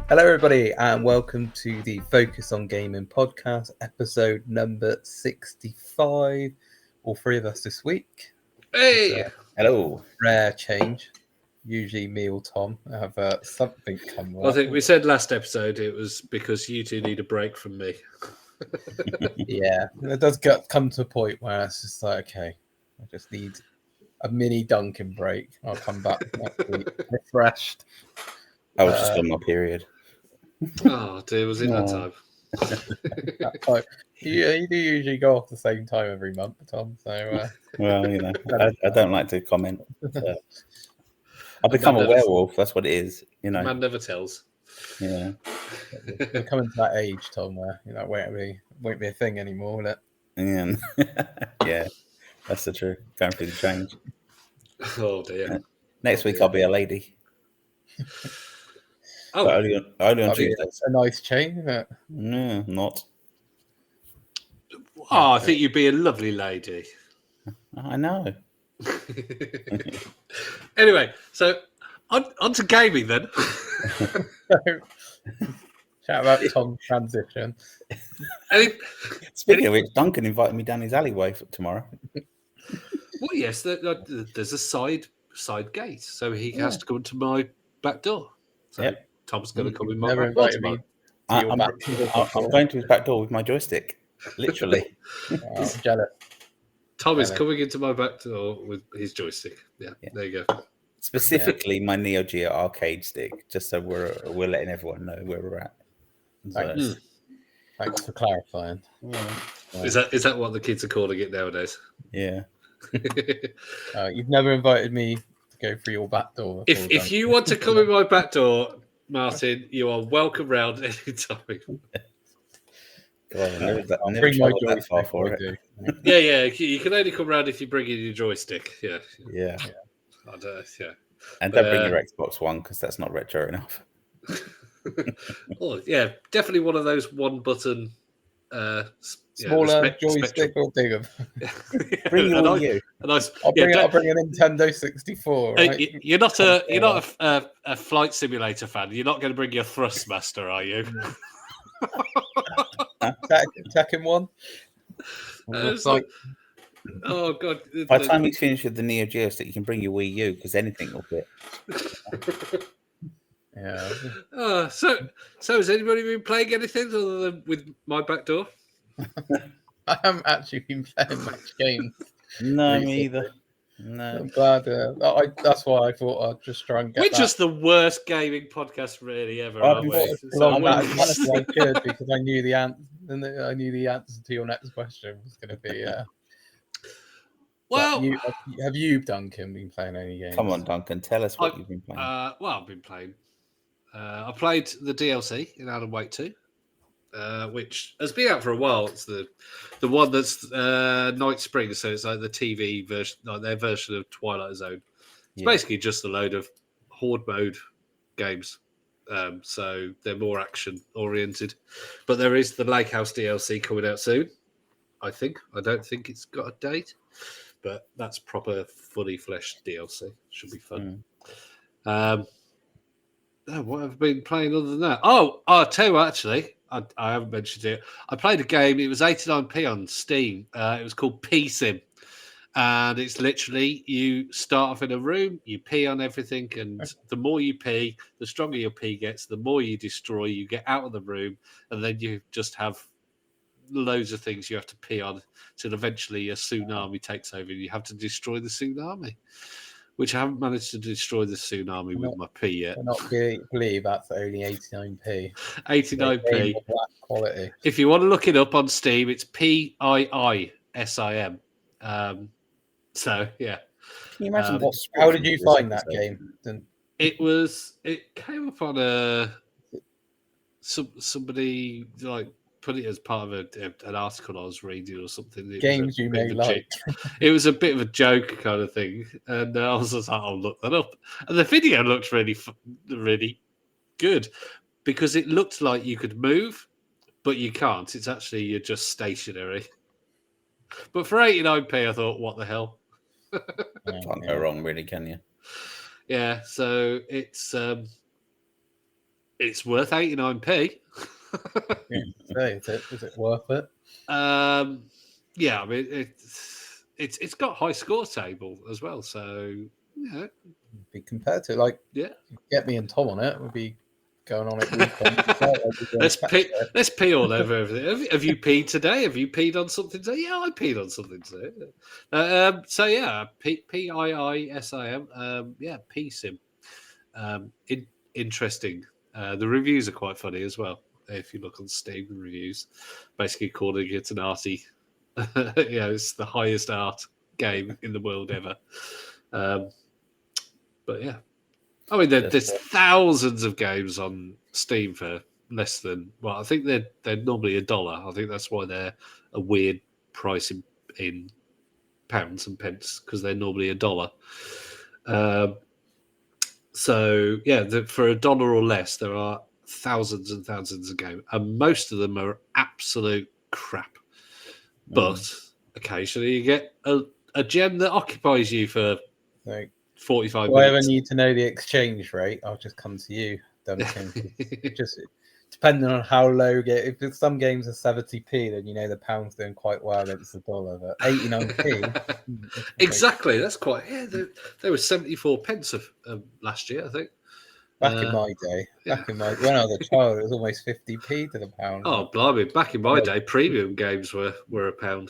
Hello, everybody, and welcome to the Focus on Gaming podcast, episode number 65. All three of us this week. Hey! Hello. Rare change. Usually me or Tom have something come up. I think we said last episode it was because you two need a break from me. Yeah, it does come to a point where it's just like, okay, I just need a mini Duncan break. I'll come back next week refreshed. I was just on my period. Oh, dear, was it that time? You do usually go off the same time every month, Tom. So, Well, you know, I don't like to comment. I've become a werewolf. That's what it is. You know, man never tells. Yeah, we're coming to that age, Tom, where won't be a thing anymore, will it? Yeah, that's the truth. Going through the change. Oh dear. Next week I'll be a lady. Oh, only on Tuesdays. A nice change, isn't it? No, not. Oh, I think you'd be a lovely lady. I know. Anyway, so on to gaming then. Shout out Tom's transition. Speaking of which, Duncan invited me down his alleyway for tomorrow. Well, yes, there's a side gate, so he has to come into my back door. So Tom's going to come in my back door tomorrow. I'm going to his back door with my joystick, literally. I'm jealous. Tom is coming into my back door with his joystick. Yeah. There you go. Specifically, my Neo Geo arcade stick, just so we're letting everyone know where we're at. Thanks for clarifying. Yeah. Is that what the kids are calling it nowadays? Yeah. You've never invited me to go through your back door. If you want to come in my back door, Martin, you are welcome round anytime. I'll bring my joystick for it. Yeah. You can only come round if you bring in your joystick. Yeah. Yeah. And don't bring your Xbox One because that's not retro enough. Oh yeah, definitely one of those one button. Smaller joystick or bigger. Bring your Wii U. I'll bring a Nintendo 64. Right? You're not a flight simulator fan. You're not going to bring your Thrustmaster, are you? Tekken 1. Oh god! By the time he's finished with the Neo Geo stick, you can bring your Wii U because anything will fit. Yeah. So has anybody been playing anything other than with my back door? I haven't actually been playing much games. No, me either. No. I'm glad. That's why I thought I'd just try and get. We're just the worst gaming podcast really ever. I thought as I could because I knew the answer. I knew the answer to your next question was going to be. Well, have you, Duncan, been playing any games? Come on, Duncan, tell us what you've been playing. I've been playing. I played the DLC in Alan Wake 2, which has been out for a while. It's the one that's Night Spring, so it's like the TV version, like their version of Twilight Zone. It's basically just a load of horde mode games. So they're more action oriented. But there is the Lake House DLC coming out soon, I think. I don't think it's got a date, but that's proper fully fleshed DLC. Should be fun. What have I been playing other than that? Oh, I'll tell you what, actually, I haven't mentioned it. I played a game. It was 89p on Steam. It was called P-Sim. And it's literally you start off in a room, you pee on everything, and the more you pee, the stronger your pee gets, the more you destroy, you get out of the room, and then you just have loads of things you have to pee on till eventually a tsunami takes over and you have to destroy the tsunami. Which I haven't managed to destroy the tsunami with my pee yet. I not believe that's only 89p. 89p. Quality. If you want to look it up on Steam, it's PIISIM. So yeah. Can you imagine how did you find that game? It came up on somebody like put it as part of an article I was reading or something. Games you may like. It was a bit of a joke kind of thing, and I was just like, "I'll look that up." And the video looked really, really good because it looked like you could move, but you can't. It's actually you're just stationary. But for 89p, I thought, "What the hell?" Can't go wrong, really, can you? Yeah. So it's it's worth 89p. Is it worth it? Yeah, I mean it's got high score table as well, so yeah, Be compared to like yeah. get me and Tom on it. We'll be going on it weekend. Let's pee all over everything. Have you peed today? Have you peed on something today? Yeah, I peed on something today. So yeah, PIISIM. Yeah, PSIM. Interesting. The reviews are quite funny as well. If you look on Steam, the reviews basically calling it an arty. It's the highest art game in the world ever. But yeah, I mean, there's thousands of games on Steam for less than. Well, I think they're normally $1. I think that's why they're a weird price in pounds and pence, because they're normally $1. So yeah, for $1 or less, there are thousands and thousands of games, and most of them are absolute crap. But occasionally, you get a gem that occupies you for 45 If I ever minutes. need to know the exchange rate, I'll just come to you, Duncan. Just depending on how low if some games are 70p, then you know the pound's doing quite well against the dollar. But 89p, exactly. That's quite. Yeah, there was 74 pence of last year, I think. Back in my day, when I was a child, it was almost 50p to the pound. Oh, blimey! Back in my day, premium games were £1.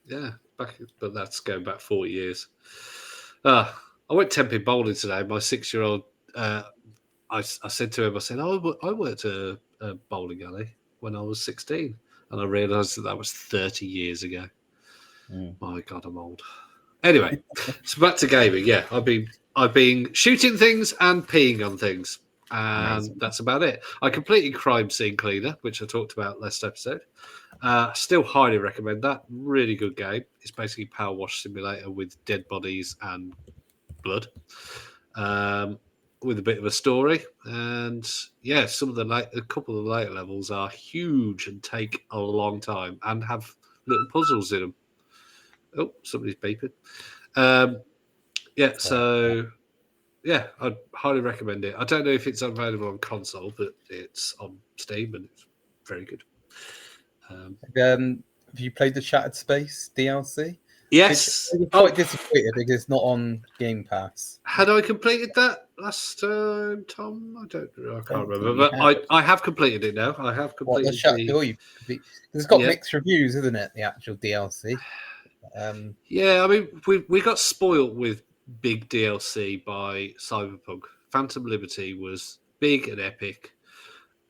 Yeah, but that's going back 40 years. I went 10p bowling today. My 6-year-old, I said to him, I said, I worked at a bowling alley when I was 16. And I realised that was 30 years ago. My God, I'm old. Anyway, so back to gaming. Yeah, I've been shooting things and peeing on things. And that's about it. I completed Crime Scene Cleaner, which I talked about last episode. Still highly recommend that. Really good game. It's basically Power Wash Simulator with dead bodies and blood, with a bit of a story. And yeah, a couple of the later levels are huge and take a long time and have little puzzles in them. Oh, somebody's beeping. Yeah, I'd highly recommend it. I don't know if it's available on console, but it's on Steam and it's very good. Have you played the Shattered Space DLC? Yes. I'm quite disappointed because it's not on Game Pass. Had I completed that last time, Tom? I can't remember, but I have completed it now. I have completed it's got mixed reviews, isn't it? The actual DLC. Yeah, I mean, we got spoiled with big DLC by Cyberpunk. Phantom Liberty was big and epic,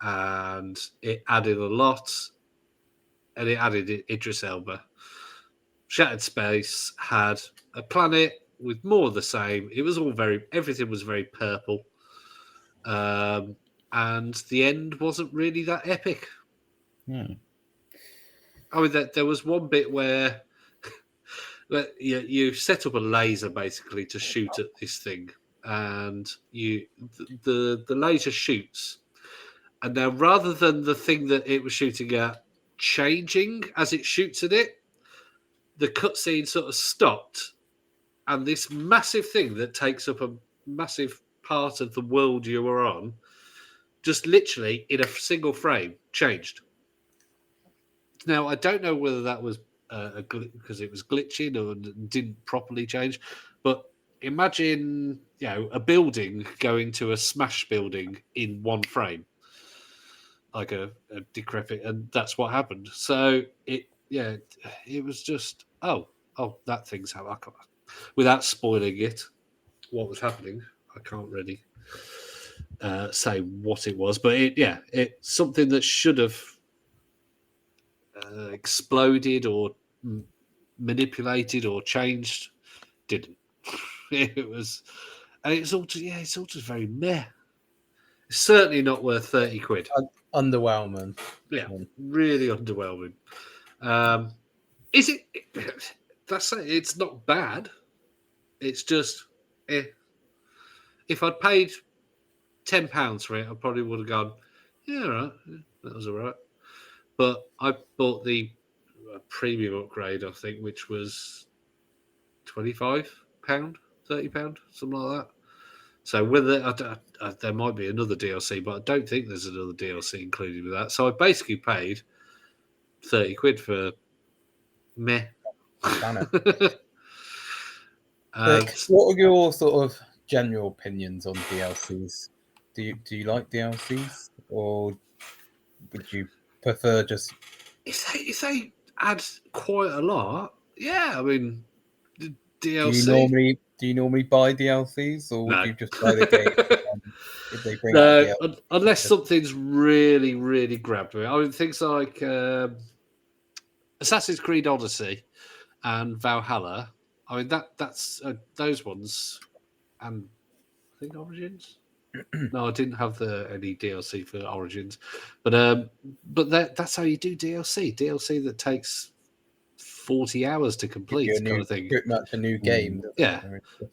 and it added a lot, and it added Idris Elba. Shattered Space had a planet with more of the same. It was everything was very purple, and the end wasn't really that epic. I mean, there was one bit where you set up a laser basically to shoot at this thing, and the laser shoots, and now rather than the thing that it was shooting at changing as it shoots at it, the cutscene sort of stopped, and this massive thing that takes up a massive part of the world you were on just literally in a single frame changed. Now, I don't know whether that was because it was glitching or didn't properly change, but imagine a building going to a smash building in one frame, like a decrepit, and that's what happened. So it was just that thing's how I can't, without spoiling it, what was happening. I can't really say what it was, but it's something that should have exploded or manipulated or changed, didn't. It was, and it's all just very meh. It's certainly not worth 30 quid. Underwhelming. Yeah, really underwhelming. Is it? That's it. It's not bad. It's just, if I'd paid £10 for it, I probably would have gone, yeah, all right, that was all right. But I bought the premium upgrade, I think, which was £25, £30, something like that. So whether there might be another DLC, but I don't think there's another DLC included with that. So I basically paid 30 quid for meh. Done Uh, what are your sort of general opinions on DLCs? Do you like DLCs, or would you prefer just? if they add quite a lot, yeah, I mean, the Do DLC. you normally buy DLCs, or would No. you just buy the game if they bring out No, DLC? unless something's really, really grabbed me. I mean, things like Assassin's Creed Odyssey and Valhalla. I mean, that's those ones, and I think Origins. No, I didn't have any DLC for Origins, but that's how you do DLC. DLC that takes 40 hours to Give you complete, kind of thing. pretty much a new game. Yeah,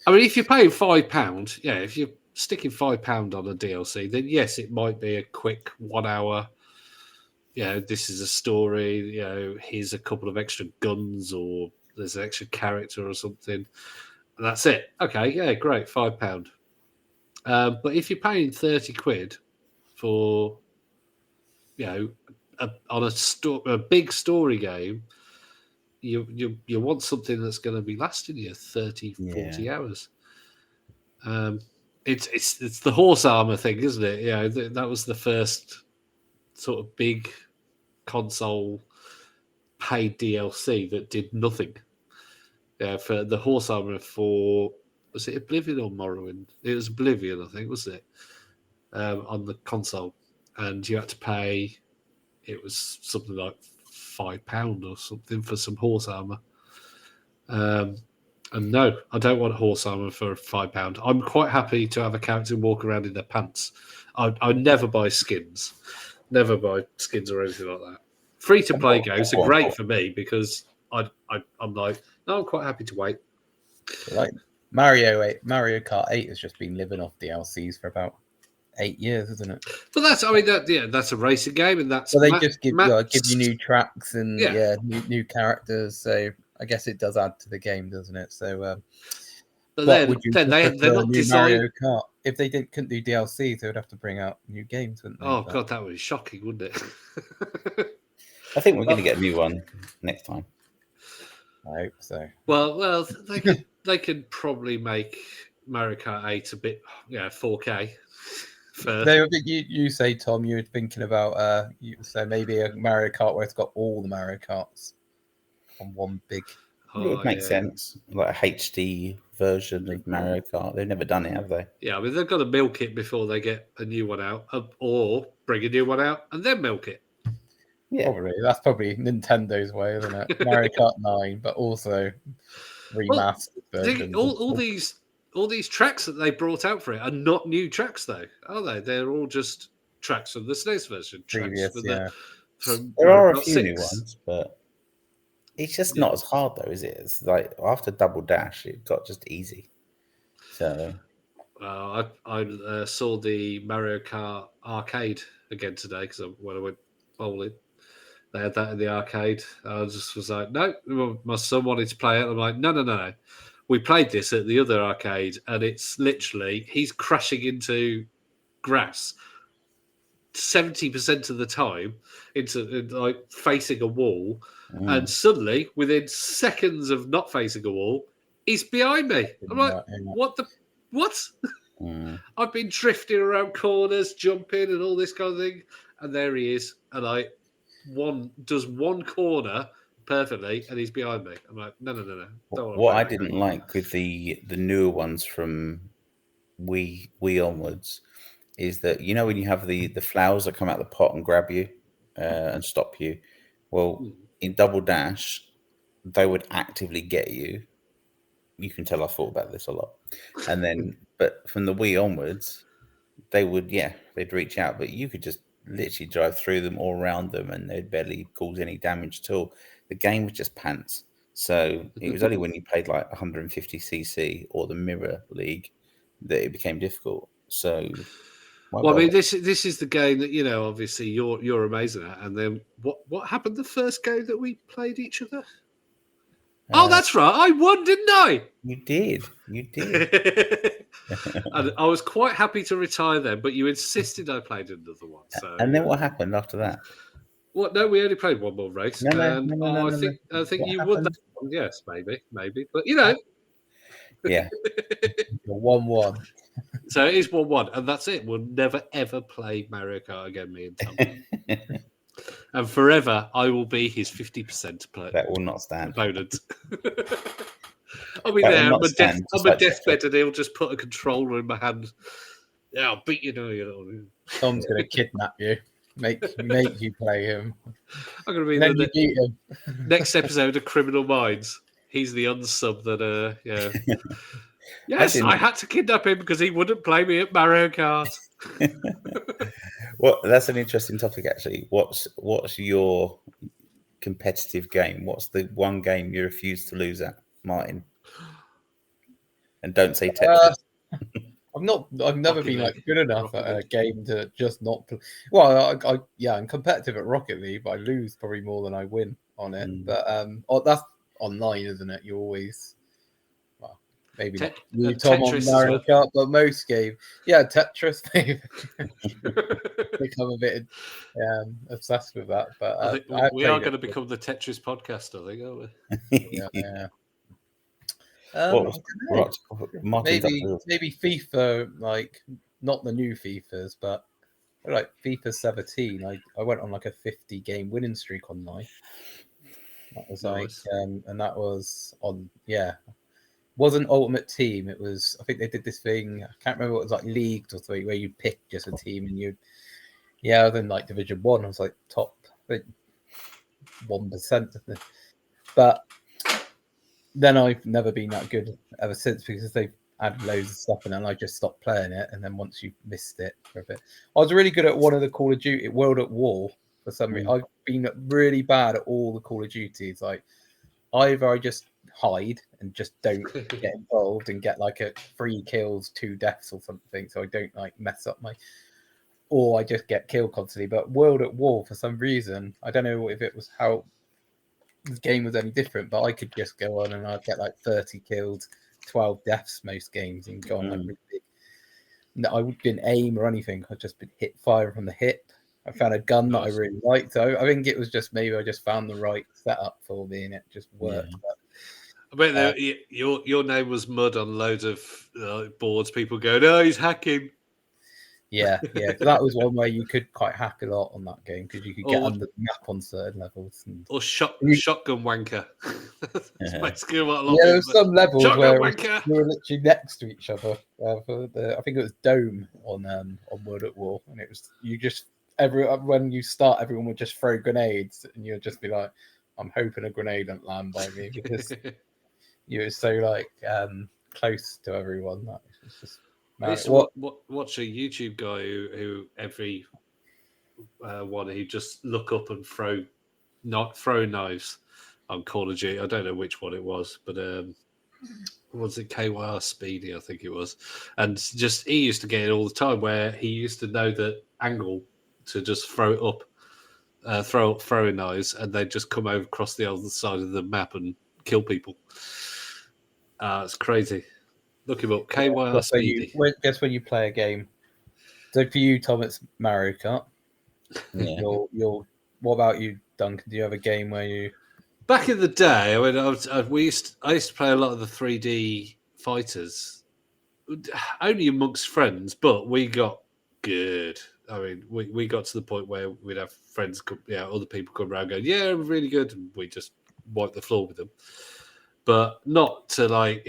I mean, if you're paying £5, yeah, if you're sticking £5 on a DLC, then yes, it might be a quick 1 hour. This is a story. Here's a couple of extra guns, or there's an extra character or something. And that's it. Okay, yeah, great, £5. But if you're paying 30 quid for, on a big story game, you want something that's going to be lasting you 30, 40 hours. It's the horse armor thing, isn't it? Yeah, that was the first sort of big console paid DLC that did nothing. Yeah, for the horse armor for, was it Oblivion or Morrowind? It was Oblivion, I think, wasn't it? On the console, and you had to pay. It was something like £5 or something for some horse armor. And no, I don't want horse armor for £5. I'm quite happy to have a character walk around in their pants. I never buy skins, never buy skins or anything like that. Free to play games are great for me because I'm like, no, I'm quite happy to wait. Like Mario Kart 8 has just been living off DLCs for about 8 years, isn't it? But that's a racing game, and that's they just give you new tracks and new characters. So I guess it does add to the game, doesn't it? So, but then they're not designed. Mario Kart. If they couldn't do DLC, they would have to bring out new games, wouldn't they? Oh god, that would be shocking, wouldn't it? I think we're going to get a new one next time. I hope so. Well, they could probably make Mario Kart 8 a bit, 4K. You say, Tom, you were thinking about so maybe a Mario Kart where it's got all the Mario Karts on one big. It would make sense, like a HD version of Mario Kart. They've never done it, have they? Yeah, I mean they've got to milk it before they get a new one out, or bring a new one out and then milk it. Yeah, that's probably Nintendo's way, isn't it? Mario Kart 9, but also remastered versions. All these tracks that they brought out for it are not new tracks, though, are they? They're all just tracks from the SNES version. Previous, there are a few new ones, but it's just not as hard, though, is it? It's like after Double Dash, it got just easy. So, I saw the Mario Kart arcade again today because when I went bowling, they had that in the arcade. I just was like, no, my son wanted to play it. I'm like, no. We played this at the other arcade, and it's literally he's crashing into grass 70% of the time, into like facing a wall, and suddenly within seconds of not facing a wall, he's behind me. I'm like, what? I've been drifting around corners, jumping, and all this kind of thing, and there he is, and does one corner perfectly, and he's behind me. I'm like, no. What I didn't like with the newer ones from Wii onwards is that when you have the flowers that come out of the pot and grab you and stop you. Well, in Double Dash, they would actively get you. You can tell I thought about this a lot. And then, but from the Wii onwards, they would, they'd reach out, but you could just literally drive through them or around them and they'd barely cause any damage at all. The game was just pants. So it was only when you played like 150cc or the Mirror League that it became difficult. So, I mean, this is the game that obviously you're amazing at. And then what happened the first game that we played each other? Oh, that's right. I won, didn't I? You did. You did. And I was quite happy to retire then, but you insisted I played another one. So, And then what happened after that? What? No, we only played one more race, No, and I think What you won that happened? one. Yes, maybe, but you know. Yeah. 1-1. So it is 1-1, and that's it. We'll never ever play Mario Kart again, me and Tom. And forever, I will be his 50% That will not stand. opponent. I'll be That there will on not stand, my just like deathbed, and he'll just put a controller in my hand. Yeah, I'll beat you now. Tom's going to kidnap you, make you play him. I'm going to be And then you beat him. next episode of Criminal Minds. He's the unsub that, yeah. Yes, I had to kidnap him because he wouldn't play me at Mario Kart. Well, that's an interesting topic, actually. What's your competitive game? What's the one game you refuse to lose at, Martin? And don't say Tetris. I've never Rocket been like League. good enough Rocket at a League. game to just not play. Well, I'm competitive at Rocket League, but I lose probably more than I win on it. But that's online, isn't it? You always, well, maybe not you, Tom, on Tetris Mario as well. Kart, but most games, yeah, Tetris, maybe become a bit obsessed with that. But I think I we are going to become the Tetris podcast, I think, aren't we? yeah. Martin's Maybe FIFA, like not the new FIFAs, but like FIFA 17. I went on like a 50 game winning streak online. That was Nice. and that was on wasn't Ultimate Team. It was, I think they did this thing. I can't remember what it was, like leagued or something, where you pick just a team and I was in like Division 1. I was like top 1%. But then I've never been that good ever since because they've added loads of stuff in it and I just stopped playing it. And then once you missed it for a bit, I was really good at one of the Call of Duty World at War for some reason. I've been really bad at all the Call of Duties. Like either I just hide and just don't get involved and get like a 3 kills, 2 deaths or something, so I don't like mess up or I just get killed constantly. But World at War, for some reason, I don't know if it was how the game was any different, but I could just go on and I'd get like 30 kills, 12 deaths most games and go on like really big. No, I didn't aim or anything. I'd just been firing from the hip. I found a gun that I really liked. So I think it was just maybe I just found the right setup for me and it just worked. Yeah. But, I bet your name was mud on loads of boards. People going, "Oh, he's hacking." Yeah. That was one way you could quite hack a lot on that game because you could get under the map on certain levels. Or shotgun wanker. That's basically what a lot of there were some levels where wanker. we were literally next to each other. For I think it was Dome on World at War, and it was when you start, everyone would just throw grenades, and you'd just be like, "I'm hoping a grenade don't land by me," because you were so like close to everyone. That was just. I used to watch a YouTube guy who every one he just look up and throw knives on Call of Duty. I don't know which one it was, but was it KYR Speedy? I think it was, and just he used to get it all the time where he used to know the angle to just throw it up, throw up throwing knives, and they'd just come over across the other side of the map and kill people. It's crazy. Look him up. KYR Speedy. Guess when you play a game. So for you, Tom, it's Mario Kart. Yeah. What about you, Duncan? Do you have a game where you? Back in the day, I used to play a lot of the 3D fighters, only amongst friends, but we got good. I mean, we got to the point where we'd have friends, other people come around going, "Yeah, we're really good," and we just wipe the floor with them. But not to like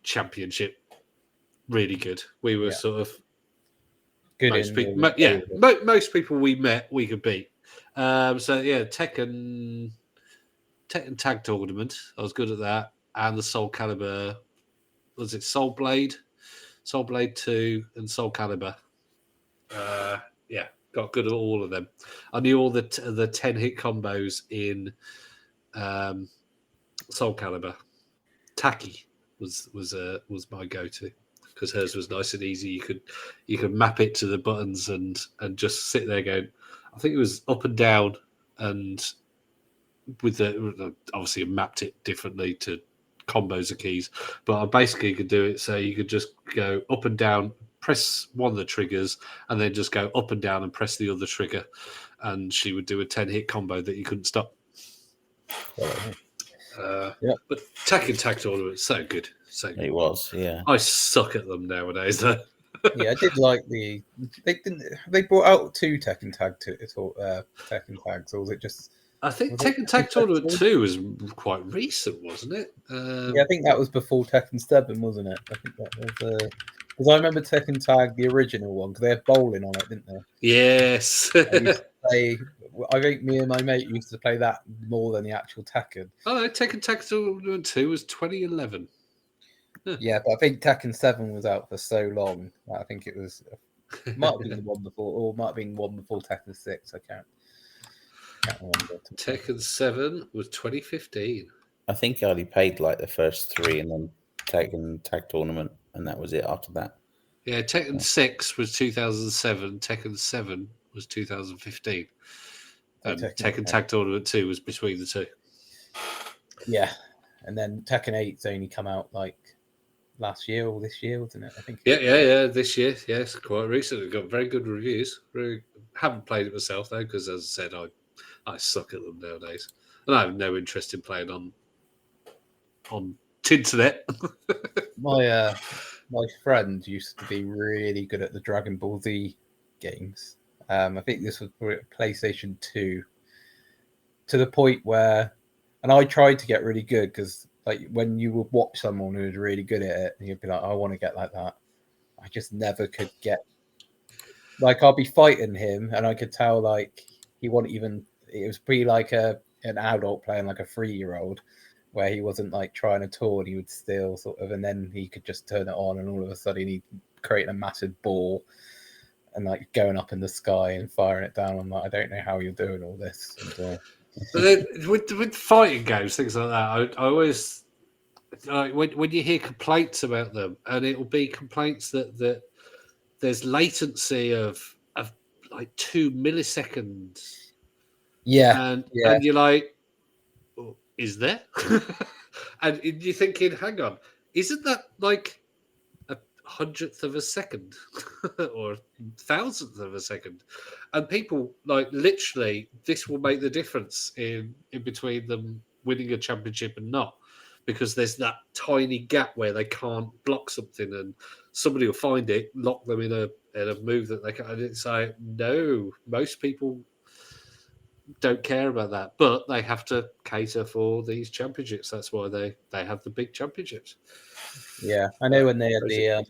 championship. Really good. We were sort of good. Most people we met we could beat. Tekken Tag Tournament. I was good at that, and the Soul Calibur. Was it Soul Blade 2, and Soul Calibur? Got good at all of them. I knew all the 10-hit combos in Soul Calibur. Taki was my go-to because hers was nice and easy. You could map it to the buttons and just sit there going. I think it was up and down and obviously mapped it differently to combos of keys, but I basically could do it so you could just go up and down, press one of the triggers, and then just go up and down and press the other trigger, and she would do a 10-hit combo that you couldn't stop. Yep. But Tekken Tag Tournament is so good, so good. It was, yeah. I suck at them nowadays, though. Yeah, I did like they brought out 2 Tekken tags, or was it just? I think Was it Tekken Tag Tekken Tournament 2? 2 was quite recent, wasn't it? Yeah, I think that was before Tekken 7, wasn't it? I think that was because I remember Tekken Tag, the original one, because they had bowling on it, didn't they? Yes. I used to play. I think me and my mate used to play that more than the actual Tekken. Oh, no, Tekken Tag Tournament 2 was 2011. Yeah, but I think Tekken 7 was out for so long. I think it might have been the one before, or might have been one before Tekken 6. I can't remember. Tekken 7 was 2015. I think I only paid like the first 3 and then Tekken Tag Tournament, and that was it after that. Yeah, Tekken 6 was 2007. Tekken 7 was 2015. And Tekken Tag Tournament 2 was between the two. Yeah, and then Tekken 8's only come out like last year or this year, wasn't it? I think. Yeah. This year, yes, quite recent. It got very good reviews. Haven't played it myself though, because as I said, I suck at them nowadays, and I have no interest in playing on Tinternet. My friend used to be really good at the Dragon Ball Z games. I think this was PlayStation 2, to the point where, and I tried to get really good because, like, when you would watch someone who was really good at it, and you'd be like, I want to get like that. I just never could get. Like, I'll be fighting him, and I could tell like he wasn't even. It was pretty like an adult playing like a 3-year-old, where he wasn't like trying at all, and he would still sort of, and then he could just turn it on, and all of a sudden he'd create a massive ball and like going up in the sky and firing it down. I'm like, I don't know how you're doing all this. And, But then with fighting games, things like that, I always when you hear complaints about them, and it will be complaints that there's latency of like 2 milliseconds. Yeah, and you're like, well, is there? And you're thinking, hang on, isn't that like a 100th of a second or 1,000th of a second? And people like literally, this will make the difference in between them winning a championship and not, because there's that tiny gap where they can't block something, and somebody will find it, lock them in a move that they can. And it's like, no, most people don't care about that, but they have to cater for these championships. That's why they have the big championships. Yeah, I know when they had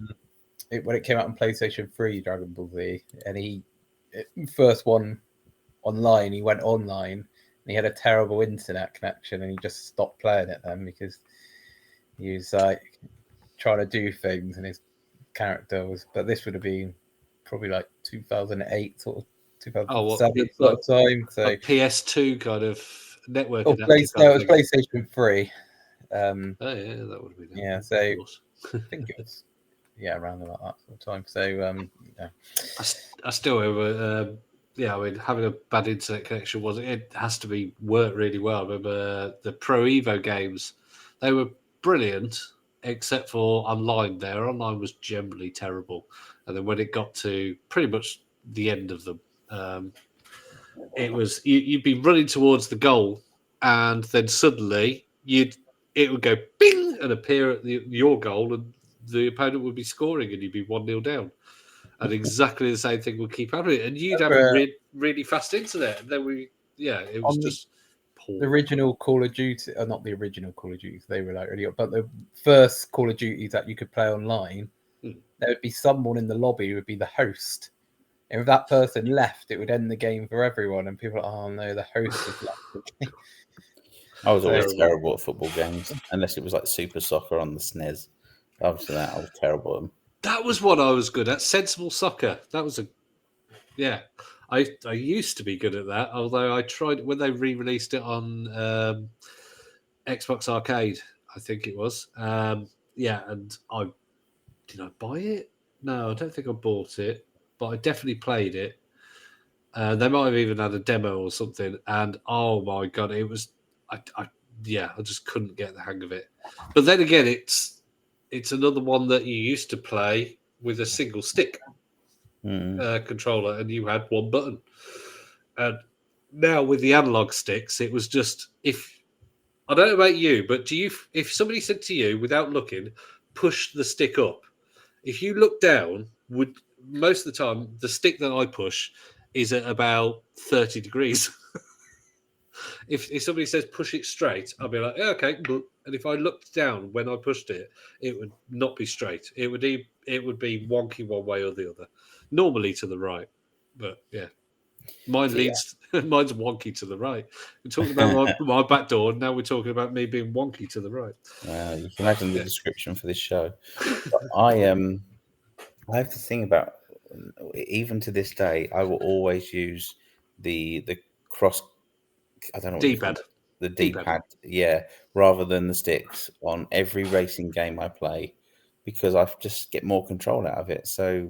when it came out on PlayStation 3, Dragon Ball Z, and he first one online, he went online and he had a terrible internet connection, and he just stopped playing it then because he was like trying to do things, and his character was. But this would have been probably like 2008 sort of. 2007 sort of time. So a PS2 kind of network. Oh, no, it was PlayStation 3. Oh yeah, that would be. Yeah, so I think it was around about that sort of time. So yeah, I still remember. I mean, having a bad internet connection it has to be worked really well. I remember the Pro Evo games; they were brilliant, except for online. Their online was generally terrible, and then when it got to pretty much the end of them, it was you'd be running towards the goal, and then suddenly it would go bing and appear at your goal, and the opponent would be scoring, and you'd be 1-0 down, and exactly the same thing would keep happening, and you'd have a really fast internet, and then it was just poor. The original Call of Duty, not the original Call of Duty, they were like really, but the first Call of Duty that you could play online, there would be someone in the lobby who would be the host. And if that person left, it would end the game for everyone. And people are like, oh no, the host has left the game. I was always terrible at football games, unless it was like Super Soccer on the SNES. After that, I was terrible at them. That was what I was good at. Sensible Soccer. That was I used to be good at that, although I tried when they re-released it on Xbox Arcade, I think it was. And did I buy it? No, I don't think I bought it. But I definitely played it. They might have even had a demo or something. And oh my God, it was I just couldn't get the hang of it. But then again, it's another one that you used to play with a single stick controller, and you had one button. And now with the analog sticks, it was just I don't know about you, but if somebody said to you without looking, push the stick up, if you look down, would most of the time the stick that I push is at about 30 degrees. If somebody says push it straight, I'll be like, yeah, okay. And if I looked down when I pushed it, it would not be straight. It would be wonky one way or the other, normally to the right. But yeah, mine's wonky to the right. We're talking about my back door. Now we're talking about me being wonky to the right. You can imagine the description for this show. I have this thing about, even to this day, I will always use the cross. I don't know what D-pad. The D-pad, yeah, rather than the sticks on every racing game I play, because I just get more control out of it. So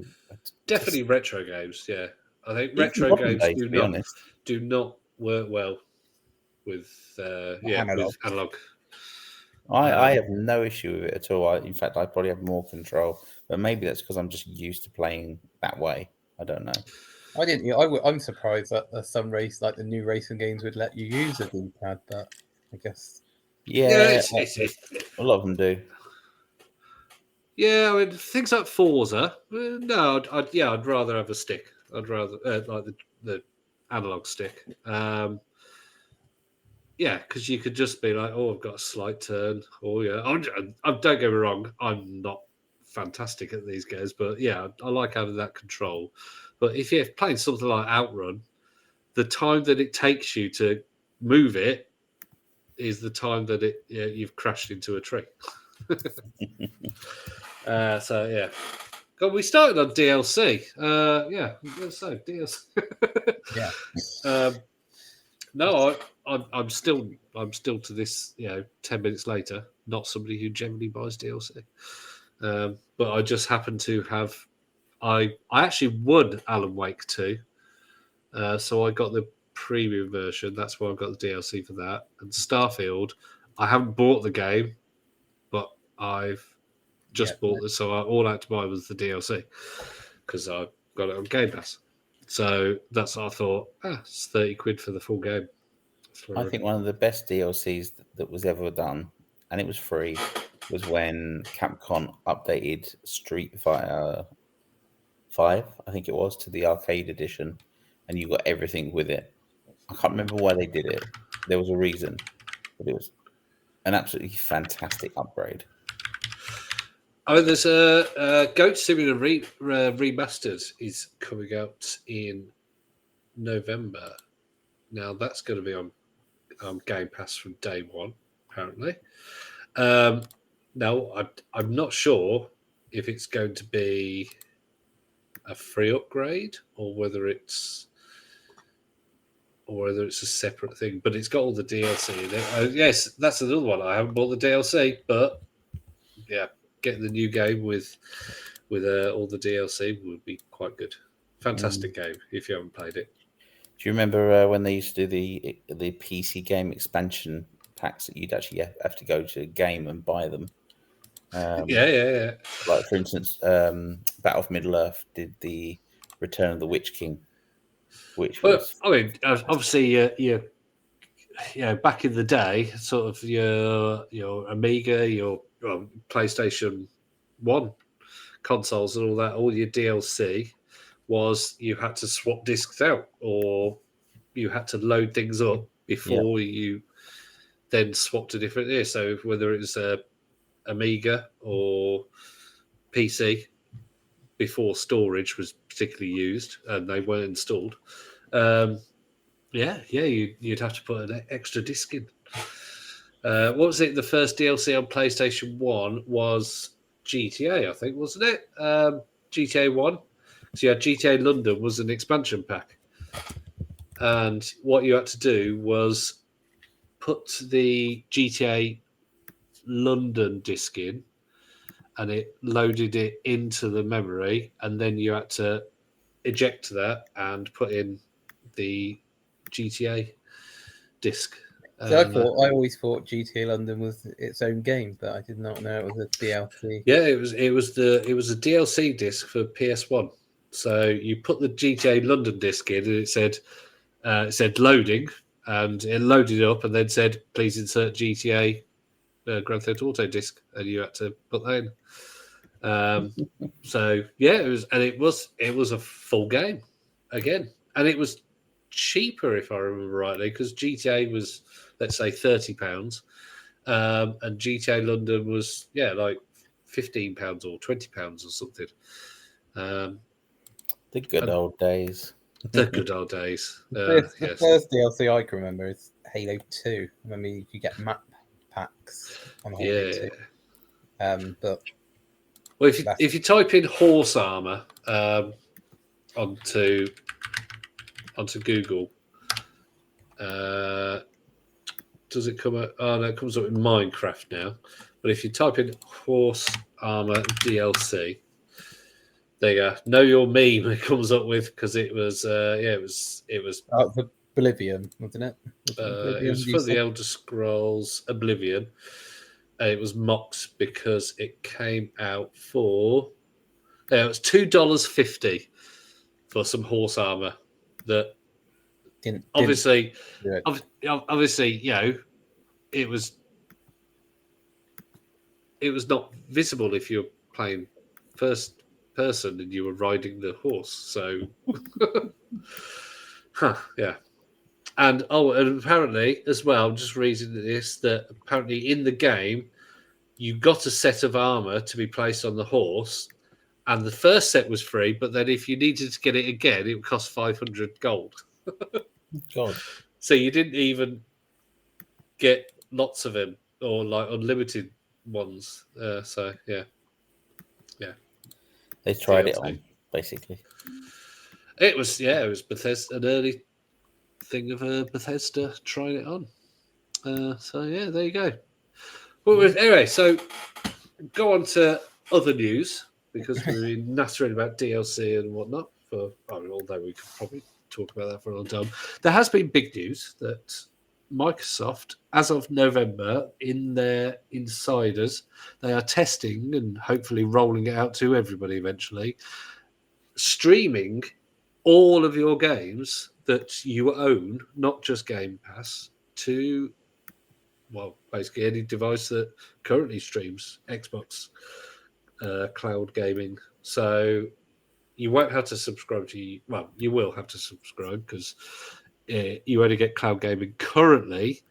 definitely retro games, yeah. I think even retro modern games day, to be honest, do not work well with analog. with analog. I have no issue with it at all. In fact, I probably have more control, but maybe that's because I'm just used to playing that way. I don't know. I didn't. I'm surprised that some like the new racing games would let you use a D-pad, but I guess Yeah, a lot of them do. Yeah, I mean things like Forza. No, I'd rather have a stick. I'd rather like the analog stick. Yeah, because you could just be like, oh, I've got a slight turn. Oh yeah, don't get me wrong, I'm not fantastic at these games, but yeah, I like having that control. But if you're playing something like Outrun, the time that it takes you to move it is the time that you've crashed into a tree. So yeah, God, we started on DLC. Yeah, so DLC. yeah. No, I'm still to this. 10 minutes later, not somebody who generally buys DLC. But I just happen to have. I actually won Alan Wake 2, so I got the premium version. That's why I got the DLC for that. And Starfield, I haven't bought the game, but I've just bought it. So all I had to buy was the DLC because I got it on Game Pass. So that's what I thought. It's 30 quid for the full game. I think one of the best DLCs that was ever done, and it was free, was when Capcom updated Street Fighter 5, I think it was, to the arcade edition, and you got everything with it. I can't remember why they did it. There was a reason, but it was an absolutely fantastic upgrade. Oh, there's a Goat Simulator Remastered is coming out in November. Now that's going to be on Game Pass from day one, apparently. Now I'm not sure if it's going to be a free upgrade or whether it's a separate thing. But it's got all the DLC in it. Yes, that's another one. I haven't bought the DLC, but yeah, getting the new game with all the DLC would be quite good. Fantastic game if you haven't played it. Do you remember when they used to do the PC game expansion packs that you'd actually have to go to a game and buy them? Yeah. Like, for instance, Battle of Middle-earth did the Return of the Witch King, which was... I mean, obviously, back in the day, sort of your Amiga, your PlayStation 1 consoles and all that, all your DLC was you had to swap discs out or you had to load things up before you then swapped to different ear. So whether it was Amiga or PC, before storage was particularly used and they weren't installed, you'd have to put an extra disc in. What was it? The first DLC on PlayStation 1 was GTA, I think, wasn't it? GTA 1. So you had GTA London was an expansion pack. And what you had to do was put the GTA London disc in and it loaded it into the memory. And then you had to eject that and put in the GTA disc. So I always thought GTA London was its own game, but I did not know it was a DLC. Yeah, it was a DLC disc for PS1. So you put the GTA London disc in, and it said loading, and it loaded up, and then said please insert GTA Grand Theft Auto disc, and you had to put that in. So yeah, it was a full game again, and it was cheaper if I remember rightly, because GTA was, let's say, £30, and GTA London was like £15 or £20 or something. The good old days. The good old days. The Yes. first DLC I can remember is Halo 2. I remember you could get map packs on Halo 2. But well, if you type in horse armor onto Google, does it come up? Oh no, it comes up in Minecraft now. But if you type in horse armor DLC, there you go. Know your meme. It comes up with, because it was it was Oblivion, wasn't it? It was for the Elder Scrolls Oblivion. It was mocked because it came out for it was $2.50 for some horse armor that obviously, it was not visible if you're playing first person and you were riding the horse. So, yeah. And apparently as well, I'm just reading this, that apparently in the game you got a set of armor to be placed on the horse, and the first set was free, but then if you needed to get it again, it would cost 500 gold. God. So you didn't even get lots of them, or like unlimited ones. So yeah. They tried it DLC. on, basically. It was Bethesda, an early thing of Bethesda trying it on. So yeah, there you go. Well, anyway, so go on to other news, because we've been nattering about DLC and whatnot although we could probably talk about that for a long time. There has been big news that Microsoft, as of November, in their insiders, they are testing and hopefully rolling it out to everybody eventually, streaming all of your games that you own, not just Game Pass, to basically any device that currently streams Xbox cloud gaming. So you won't have to subscribe to you will have to subscribe, because you only get cloud gaming currently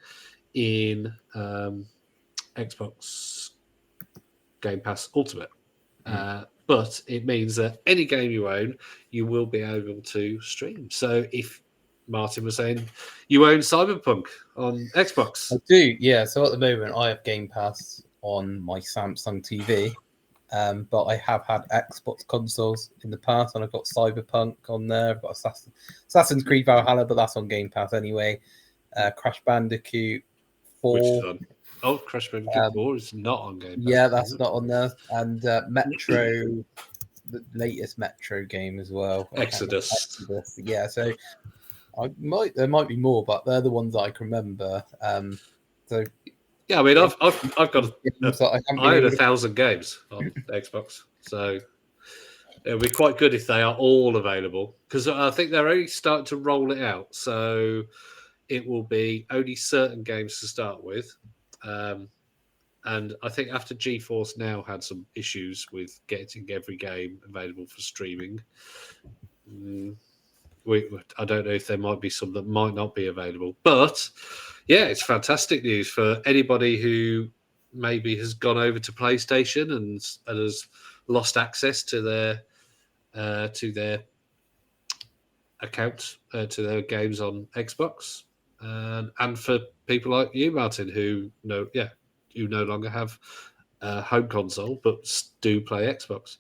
in Xbox Game Pass Ultimate. But it means that any game you own, you will be able to stream. So if Martin was saying you own Cyberpunk on Xbox. I do, yeah. So at the moment, I have Game Pass on my Samsung TV, but I have had Xbox consoles in the past, and I've got Cyberpunk on there. I've got Assassin's Creed Valhalla, but that's on Game Pass anyway. Crash Bandicoot 4. Which is on. Oh, Crash Bandicoot 4 is not on Game Pass. Yeah, that's not on there. And Metro, the latest Metro game as well. Exodus. Yeah, so there might be more, but they're the ones that I can remember. So yeah, I mean, I've got I own 1,000 games on Xbox, so it'll be quite good if they are all available, because I think they're only starting to roll it out. So it will be only certain games to start with. And I think after GeForce Now had some issues with getting every game available for streaming, I don't know if there might be some that might not be available. But yeah, it's fantastic news for anybody who maybe has gone over to PlayStation and has lost access to their account, to their games on Xbox, and for people like you, Martin, who no longer have a home console but do play Xbox.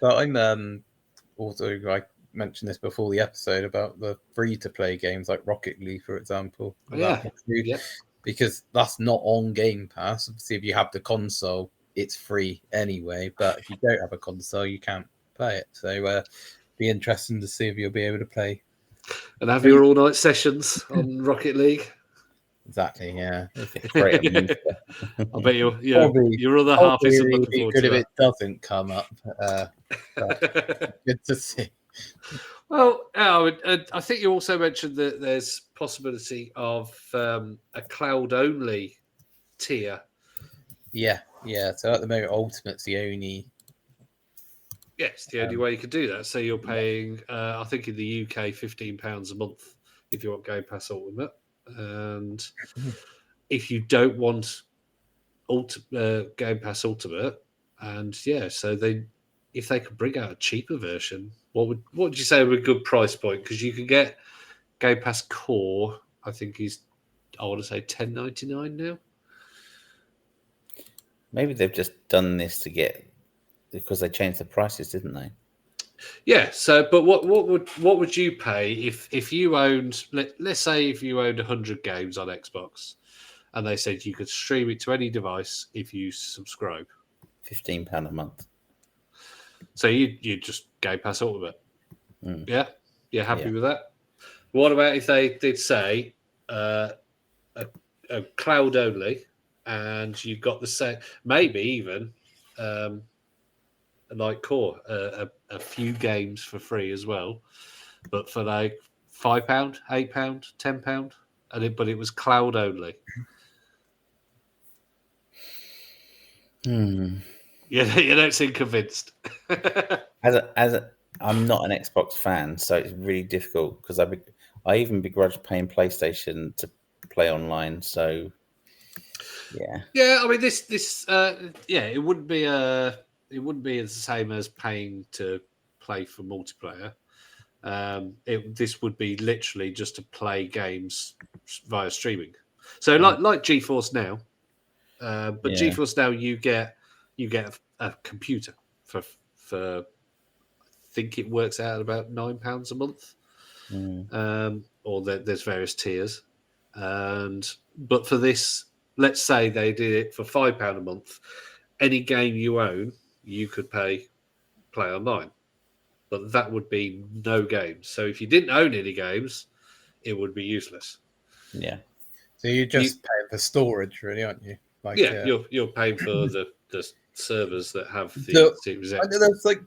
But I'm also, I mentioned this before the episode about the free-to-play games like Rocket League, for example. Because that's not on Game Pass. Obviously, if you have the console, it's free anyway. But if you don't have a console, you can't play it. So be interesting to see if you'll be able to play. And have your all-night sessions on Rocket League. exactly. Yeah, If they create a monster. I bet probably your other half probably isn't looking be forward good to if it doesn't come up. But that. good to see. Well, I think you also mentioned that there's possibility of a cloud-only tier. Yeah, yeah. So at the moment, Ultimate's the only. Yes, the only way you could do that. So you're paying, I think in the UK, £15 a month if you want Game Pass Ultimate, and if you don't want Game Pass Ultimate, and so if they could bring out a cheaper version, what would you say would be a good price point? Because you can get Game Pass Core, I think I want to say $10.99 now. Maybe they've just done this because they changed the prices, didn't they? Yeah. So, but what would you pay if you owned, let's say if you owned 100 games on Xbox, and they said you could stream it to any device if you subscribe? £15 a month. So you just Game Pass Ultimate. Mm. Yeah, you're happy Yeah. with that. What about if they did say a cloud only, and you got the same, maybe even like Core, a few games for free as well, but for like £5, £8, £10, but it was cloud only. You don't seem convinced. I'm not an Xbox fan, so it's really difficult because I even begrudge paying PlayStation to play online. So Yeah, I mean it wouldn't be the same as paying to play for multiplayer. This would be literally just to play games via streaming. So like GeForce Now, but yeah, GeForce Now you get a computer for I think it works out at about £9 a month. Or there's various tiers, but for this, let's say they did it for £5 a month. Any game you own, you could play online, but that would be no games. So if you didn't own any games, it would be useless. yeah. So you're just paying for storage, really, aren't you? Like, you're paying for the servers that have the so, Series I X. know there's like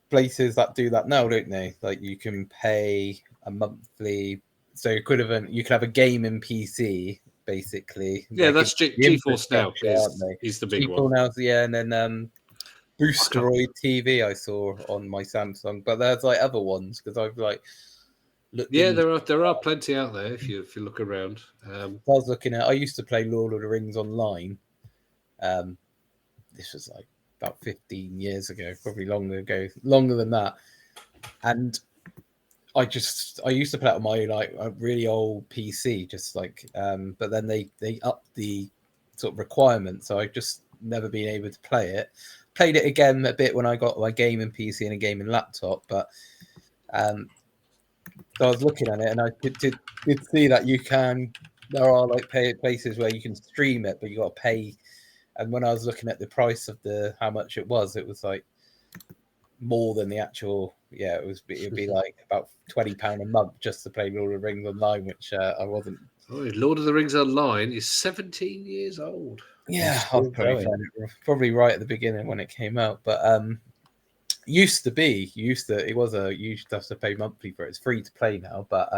places that do that now, don't they? Like you can pay a monthly, so equivalent. You can have a game in PC, basically. Yeah, like that's the GeForce Now infrastructure, aren't they? is the big People one. now, yeah, and then Boosteroid TV I saw on my Samsung, but there's like other ones because I've like looked. Yeah, there are plenty out there if you look around. I was looking at. I used to play Lord of the Rings online. This was like about 15 years ago, probably longer than that. And I used to play it on my like a really old PC, just like. But then they upped the sort of requirements, so I've just never been able to play it. Played it again a bit when I got my gaming PC and a gaming laptop, but so I was looking at it and I did see that there are like places where you can stream it, but you got to pay. And when I was looking at the price of how much it was like more than the actual. Yeah, it'd be like about £20 a month just to play Lord of the Rings online, which I wasn't. Oh, Lord of the Rings Online is 17 years old. Yeah, I was probably right at the beginning when it came out, but you used to have to pay monthly for it. It's free to play now, but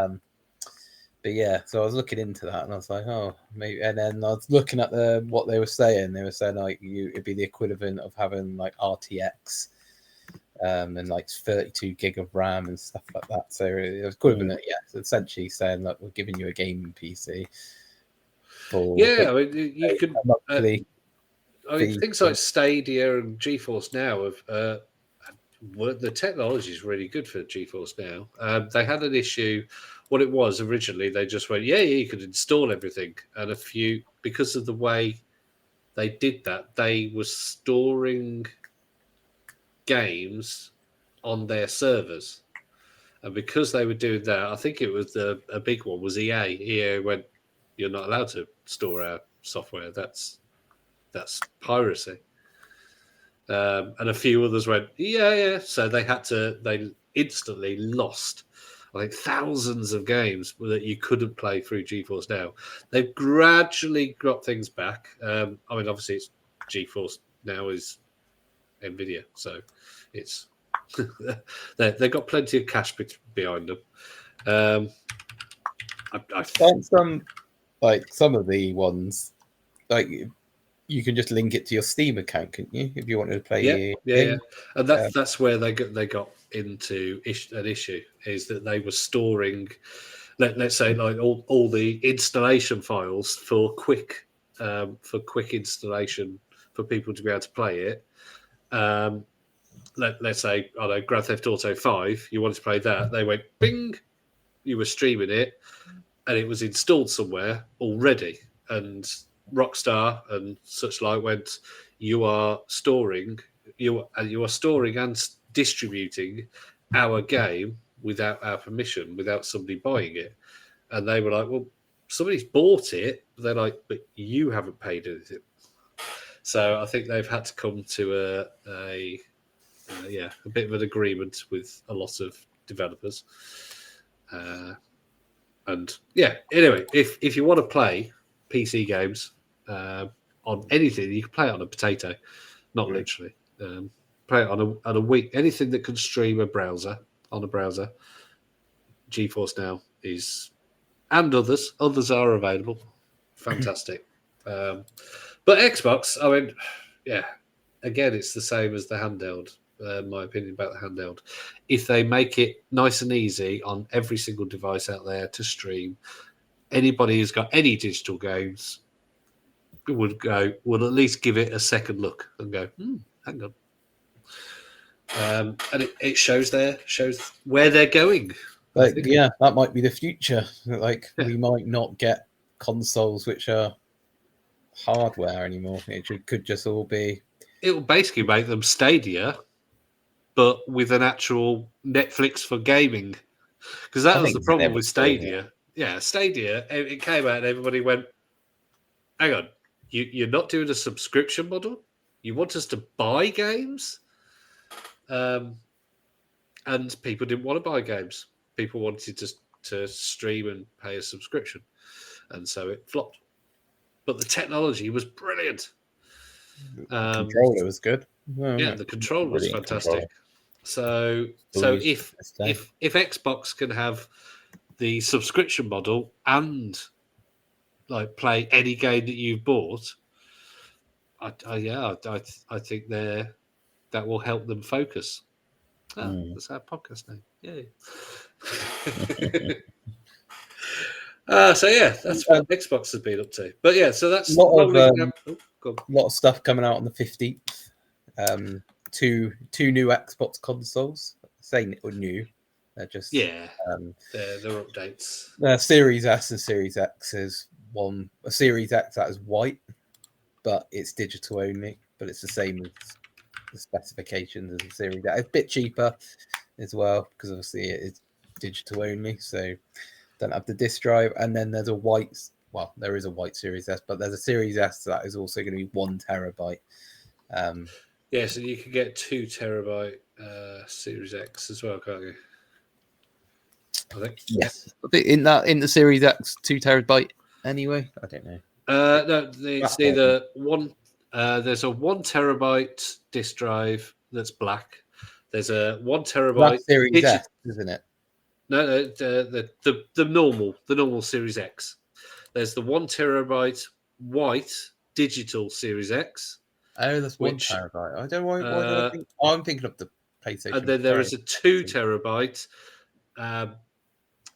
yeah. So I was looking into that, and I was like, oh, maybe. And then I was looking at what they were saying. They were saying like it'd be the equivalent of having like RTX, and like 32 gig of RAM and stuff like that. So it was equivalent, yeah. So essentially saying that we're giving you a gaming PC. I mean, you could. Things like fee. Stadia and GeForce Now have. The technology is really good for GeForce Now. They had an issue. What it was originally, they just went, yeah, you could install everything, and because of the way they did that, they were storing games on their servers, and because they were doing that, I think it was a big one was EA. EA went, you're not allowed to store our software. That's piracy. And a few others went, yeah. So they instantly lost. like thousands of games that you couldn't play through GeForce Now. They've gradually got things back. I mean, obviously, it's GeForce Now is Nvidia, so it's they've got plenty of cash behind them. Some of the ones, like you can just link it to your Steam account, couldn't you, if you wanted to play? Yeah. And that's where they got into an issue, is that they were storing, let's say, like all the installation files for quick installation for people to be able to play it. Let's say, I don't know, Grand Theft Auto 5, you wanted to play that, they went bing, you were streaming it, and it was installed somewhere already, and Rockstar and such like went, you are storing and distributing our game without our permission, without somebody buying it. And they were like, well, somebody's bought it. They're like, but you haven't paid anything. So I think they've had to come to a bit of an agreement with a lot of developers. Anyway, if you want to play PC games on anything, you can play it on a potato, not literally. Play it on a week. Anything that can stream on a browser. GeForce Now is, and others are available. Fantastic. But Xbox, I mean, yeah, again, it's the same as the handheld. My opinion about the handheld. If they make it nice and easy on every single device out there to stream, anybody who's got any digital games would at least give it a second look and go, hang on. And it shows where they're going. That might be the future. We might not get consoles which are hardware anymore. It could just all be. It will basically make them Stadia, but with an actual Netflix for gaming. Because that was the problem with Stadia. Yeah, Stadia, it came out and everybody went, hang on, you're not doing a subscription model? You want us to buy games? And people didn't want to buy games. People wanted to stream and pay a subscription. And so it flopped. But the technology was brilliant. The controller was good. The controller was fantastic. So if Xbox can have the subscription model and like play any game that you've bought, I think that will help them focus. That's our podcast name. Yay. That's what Xbox has been up to. But yeah, so that's a lot of stuff coming out on the 15th. Two new Xbox consoles. Saying it were new. They're just they're updates. Series S and Series X is one. A Series X that is white, but it's digital only. But it's the same as the specifications as the Series X. It's a bit cheaper as well because obviously it is digital only, so don't have the disk drive. And then there's a white. Well, there is a white Series S, but there's a Series S that is also going to be 1 terabyte. So you can get 2 terabyte Series X as well, can't you? I think. Yes. In the Series X, 2 terabyte anyway. I don't know. No, it's either one. There's a 1 terabyte disk drive that's black. There's a 1 terabyte. That's Series S, isn't it? No, the normal Series X. There's the 1 terabyte white digital Series X. Oh, that's 1 terabyte. I don't know why do I think. I'm thinking of the PlayStation. And then there is a 2 terabyte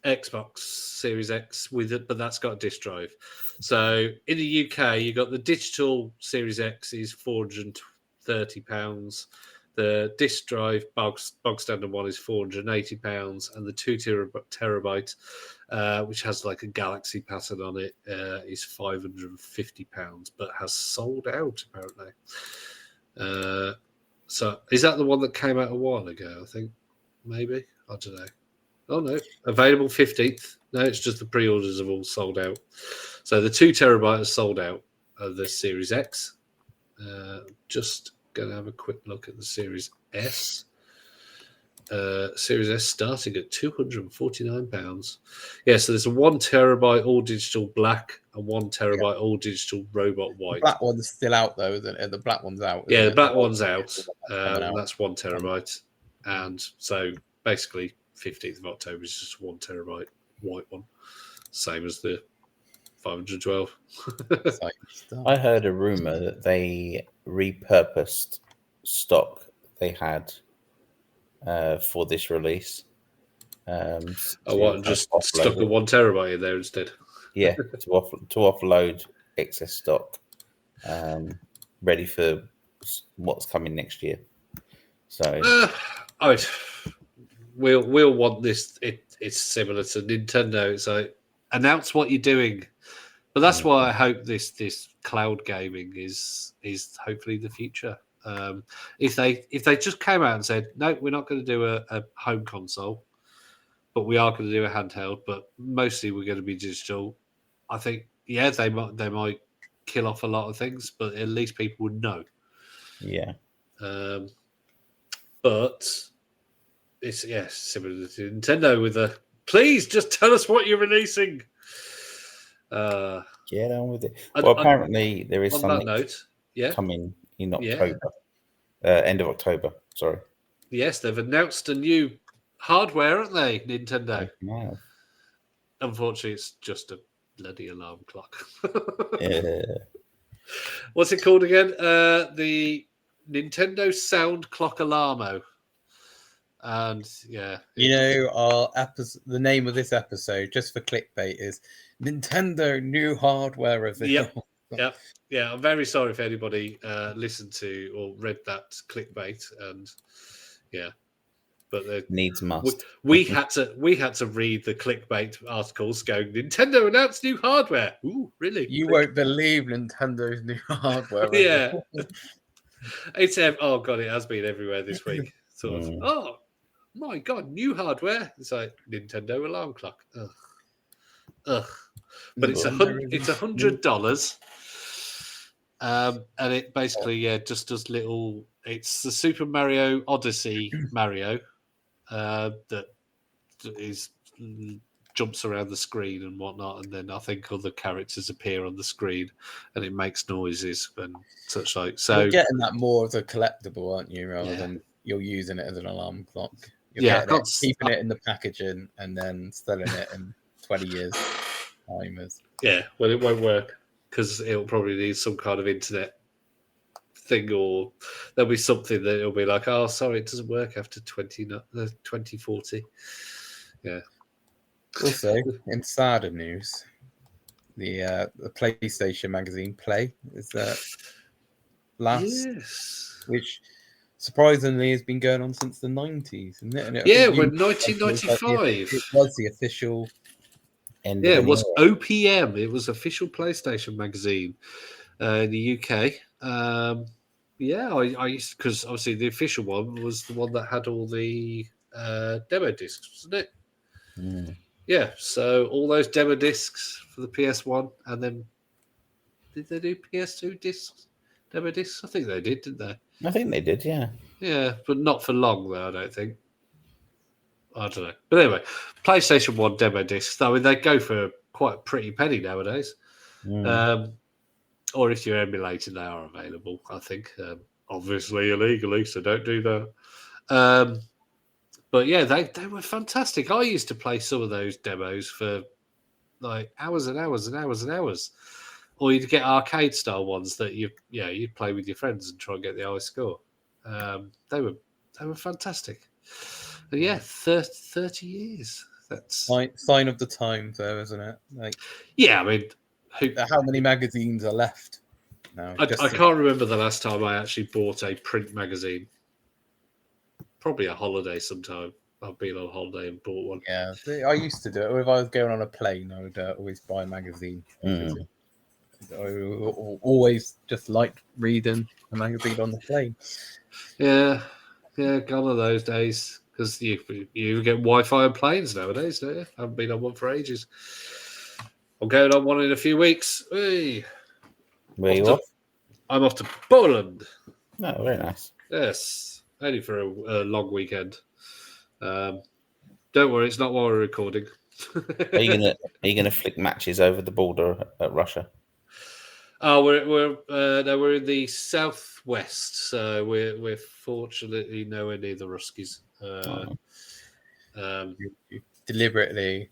Xbox Series X with it, but that's got a disk drive. So in the UK, you got the digital Series X is £430. The disk drive bog standard one is £480, and the 2 terabyte, which has like a galaxy pattern on it, is £550, but has sold out apparently. So is that the one that came out a while ago? I think maybe, I don't know. Oh no, available 15th. No, it's just the pre-orders have all sold out. So the 2 terabyte is sold out of the Series X. Just going to have a quick look at the Series S. Series S starting at £249. Yeah, so there's a 1 terabyte all digital black and 1 terabyte all digital robot The white. black one's still out though, isn't it? The black one's out. Yeah, isn't the it? black one's out. Coming out. That's 1 terabyte. And so basically 15th of October is just 1 terabyte white one. Same as the 512. Exciting stuff. I heard a rumor that they repurposed stock they had for this release. Just stuck a 1 terabyte in there instead. Yeah, to offload excess stock, ready for what's coming next year. So we'll want this. It's similar to Nintendo. It's like announce what you're doing, but that's why I hope this cloud gaming is hopefully the future. If they just came out and said no, we're not going to do a home console, but we are going to do a handheld, but mostly we're going to be digital. I think they might kill off a lot of things, but at least people would know. Yeah. But it's similar to Nintendo with a please just tell us what you're releasing. Get on with it. Well, apparently there is something coming in October. End of October, sorry. Yes, they've announced a new hardware, haven't they, Nintendo? Wow. Unfortunately, it's just a bloody alarm clock. Yeah. What's it called again? The Nintendo Sound Clock Alarmo. And the name of this episode, just for clickbait, is Nintendo new hardware reveal. Yep. Yeah, I'm very sorry if anybody listened to or read that clickbait, and but needs must. We had to read the clickbait articles going Nintendo announced new hardware. Ooh, really? You won't believe Nintendo's new hardware. Yeah. It's oh god, it has been everywhere this week. Sort of. Oh my god, new hardware. It's like Nintendo alarm clock. Ugh. But it's $100. And it basically just does little. It's the Super Mario Odyssey Mario that jumps around the screen and whatnot, and then I think other characters appear on the screen, and it makes noises and such like. So you're getting that more as a collectible, aren't you? Rather than you're using it as an alarm clock. You're keeping it in the packaging and then selling it in 20 years' time. Well, it won't work because it'll probably need some kind of internet thing, or there'll be something that it'll be like, oh, sorry, it doesn't work after 2040. Yeah. Also, in sadder news, the PlayStation magazine Play is which surprisingly has been going on since the 90s, isn't it? And when 1995. It was the official end. Yeah, it was OPM. It was official PlayStation magazine in the UK. I used, because obviously the official one was the one that had all the demo discs, wasn't it? Yeah, so all those demo discs for the PS1, and then did they do PS2 discs, demo discs? I think they did, didn't they? I think they did, yeah. Yeah, but not for long though, I don't think. I don't know. But anyway, PlayStation 1 demo discs, I mean, they go for quite a pretty penny nowadays. Or if you're emulating, they are available, I think. Obviously illegally, so don't do that. But yeah, they were fantastic. I used to play some of those demos for like hours and hours and hours and hours. Or you'd get arcade style ones that you'd play with your friends and try and get the highest score. They were fantastic. But yeah, 30 years. That's sign of the times, though, isn't it? Like, yeah, I mean, how many magazines are left now? I can't remember the last time I actually bought a print magazine. Probably a holiday sometime. I've been on holiday and bought one. Yeah, I used to do it. If I was going on a plane, I would always buy a magazine. I always just liked reading a magazine on the plane. Yeah, gone are those days. Because you get Wi-Fi on planes nowadays, don't you? I haven't been on one for ages. I'm going on one in a few weeks. Hey. Where you off? I'm off to Poland. Oh, very nice. Yes, only for a long weekend. Don't worry, it's not while we're recording. Are you gonna flick matches over the border at Russia? Oh, we're in the southwest, so we're fortunately nowhere near the Ruskies. You deliberately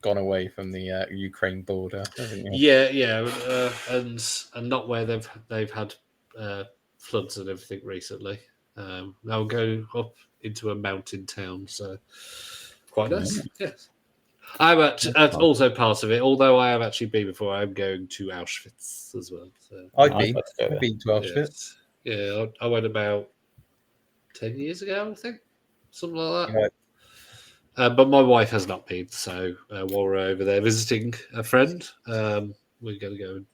gone away from the Ukraine border, haven't you? Yeah, and not where they've had floods and everything recently. They'll go up into a mountain town, so quite nice. Yes, that's also part of it. Although I have actually been before, I'm going to Auschwitz as well. So I've I'd been like to go there. to Auschwitz. yeah, I went about 10 years ago, I think, something like that. Yeah. But my wife has not been, so while we're over there visiting a friend, we're going to go and